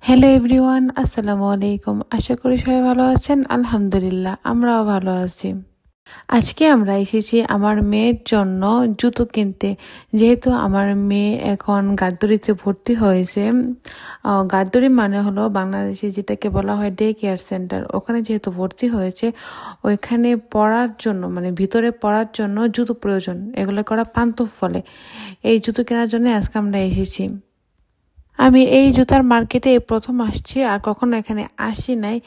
Hello everyone, আসসালামু আলাইকুম। আশা করি সবাই ভালো আছেন। আলহামদুলিল্লাহ, আমরাও ভালো আছি। আজকে আমরা এসেছি আমার মেয়ের জন্য জুতো কিনতে। যেহেতু আমার মেয়ে এখন গাদ্দুরিতে ভর্তি হয়েছে। গাদ্দুরি মানে হলো বাংলাদেশে যেটাকে বলা হয় ডে কেয়ার সেন্টার। ওখানে যেহেতু ভর্তি হয়েছে, ওইখানে পড়ার জন্য মানে ভিতরে পড়ার জন্য জুতো প্রয়োজন। এগুলো করা পান্তুফ ফলে। এই জুতো কেনার জন্য আজকে আমরা এসেছি। আমি এই জুতার মার্কেটে এই প্রথম আসছি, আর কখনো এখানে আসি নাই।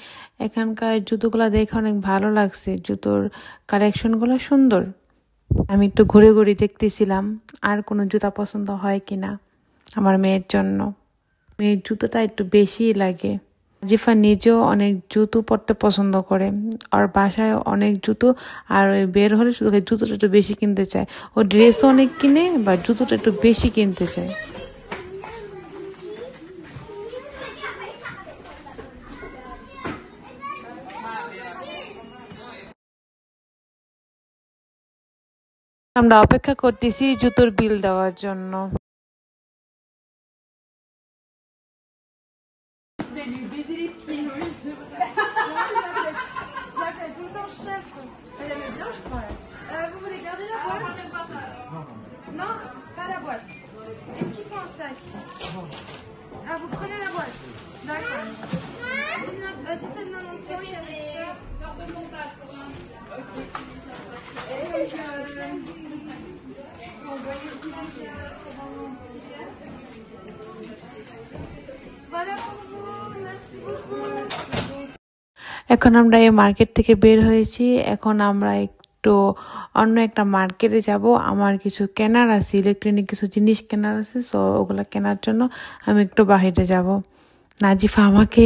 এখানকার জুতোগুলো দেখে অনেক ভালো লাগছে, জুতোর কালেকশনগুলো সুন্দর। আমি একটু ঘুরে ঘুরে দেখতেছিলাম আর কোনো জুতা পছন্দ হয় কিনা আমার মেয়ের জন্য। মেয়ের জুতোটা একটু বেশিই লাগে। জিফা নিজেও অনেক জুতো পরতে পছন্দ করে, আর বাসায় অনেক জুতো। আর ওই বের হলে শুধু জুতোটা একটু বেশি কিনতে চায়। ও ড্রেসও অনেক কিনে বা জুতোটা একটু বেশি কিনতে চায়। আমরা অপেক্ষা করতেছি জুতোর বিল দেওয়ার জন্য। Lui baiser les pieds. Oui, c'est vrai. Il a fait tout le temps chef. Elle aimait bien, je crois. Vous voulez garder la boîte? Non, pas la boîte. Est-ce qu'il faut un sac? Ah, vous prenez la boîte. D'accord. 17,95 avec ça. Sorte de montage pour un. Ok. Et vous envoyez le petit Voilà pour vous. Merci beaucoup. এখন আমরা এই market থেকে বের হয়েছি। এখন আমরা একটু অন্য একটা মার্কেটে যাব। আমার কিছু কেনার আছে, ইলেকট্রনিক কিছু জিনিস কেনার আছে। সো ওগুলো কেনার জন্য আমি একটু বাইরে যাব। নাজিফা আমাকে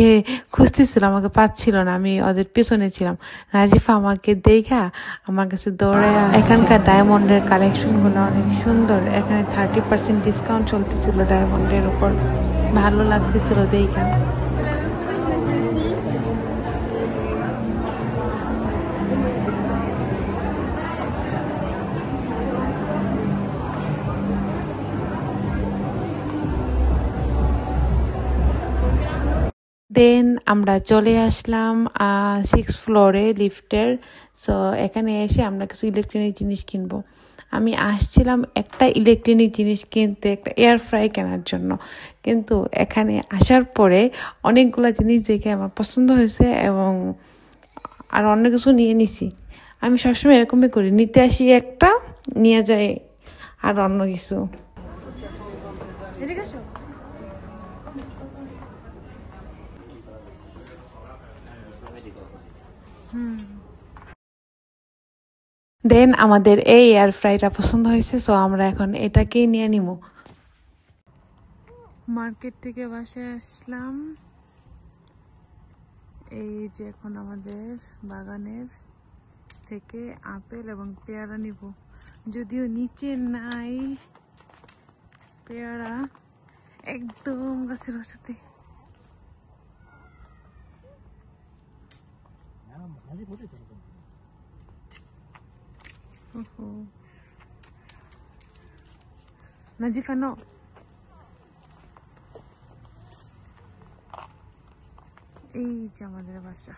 খুঁজতেছিল, আমাকে পাচ্ছিল না, আমি ওদের পিছনে ছিলাম। নাজিফা আমাকে দেখা আমার কাছে দৌড়ে আসছে। এখানকার ডায়মন্ডের কালেকশনগুলো অনেক সুন্দর। এখানে 30% ডিসকাউন্ট চলতেছিল ডায়মন্ডের উপর। ভালো লাগতেছিল দেখা। দেন আমরা চলে আসলাম 6th ফ্লোরে লিফটের। সো এখানে এসে আমরা কিছু ইলেকট্রনিক জিনিস কিনবো। আমি আসছিলাম একটা ইলেকট্রনিক জিনিস কিনতে, একটা এয়ার ফ্রাই কেনার জন্য। কিন্তু এখানে আসার পরে অনেকগুলো জিনিস দেখে আমার পছন্দ হয়েছে এবং আর অন্য কিছু নিয়ে নিছি। আমি সবসময় এরকমই করি, নিতে আসি একটা, নিয়ে যাই আর অন্য কিছু। এদিকে আসো। দেন আমাদের এই এয়ার ফ্রাইটা পছন্দ হয়েছে, সো আমরা এখন এটাকেই নিয়ে নিব। মার্কেট থেকে বাসায় আসলাম। এই যে এখন আমাদের বাগানের থেকে আপেল এবং পেয়ারা নিব। যদিও নিচে নাই পেয়ারা, একদম গাছের উঁচুতে। নাজিফা নো। এই যে আমাদের বাসা।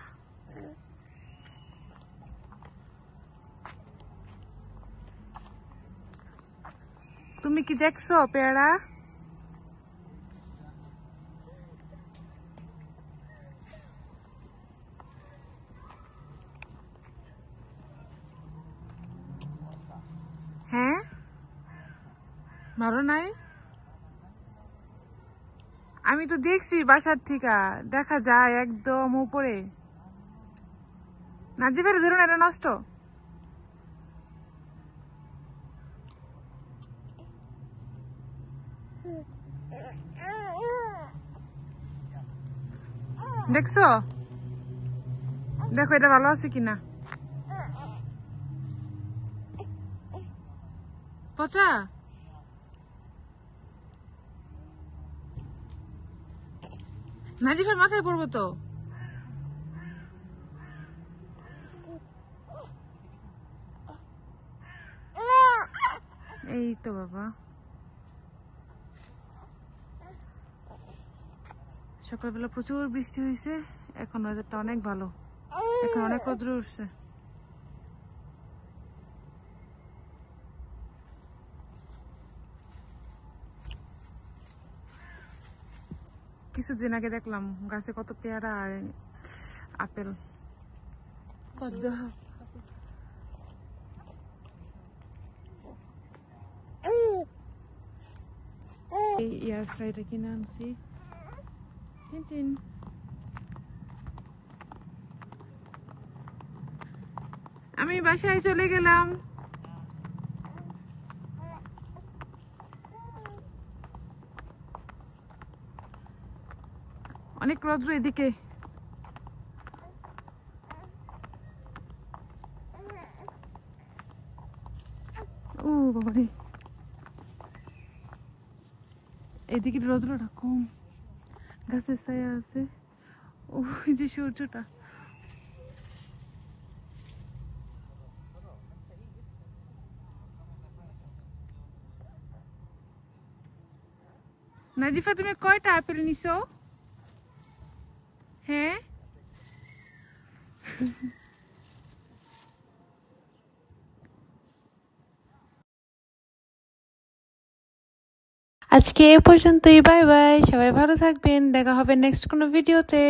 তুমি কি দেখছো পেয়ারা? হ্যাঁ, ভালো নাই। আমি তো দেখছি বাসার থেকে, দেখা যায় একদম উপরে। নাজিফের ধরুন এটা নষ্ট। দেখছো, দেখো এটা ভালো আছে কিনা। পচা। নাজিফের মাথায় পড়বো তো। এই তো বাবা, সকালবেলা প্রচুর বৃষ্টি হয়েছে, এখন ওয়েদারটা অনেক ভালো, এখন অনেক রোদ্র উঠছে। কিছুদিন আগে দেখলাম গাছে কত পেয়ারা আর আপেল। এই এয়ার ফ্রাইটা কিনে আনছি। টিনটিন আমি বাসায় চলে গেলাম। অনেক রৌদ্র এদিকে। ও বাবারে, এদিকে রৌদ্রটা কম, গাছের ছায়া আছে। ওই যে সূর্যটা। নাজিফা, তুমি কয়টা আপেল নিছো? হ্যাঁ, আজকে এ পর্যন্তই। বাই বাই, সবাই ভালো থাকবেন, দেখা হবে নেক্সট কোনো ভিডিওতে।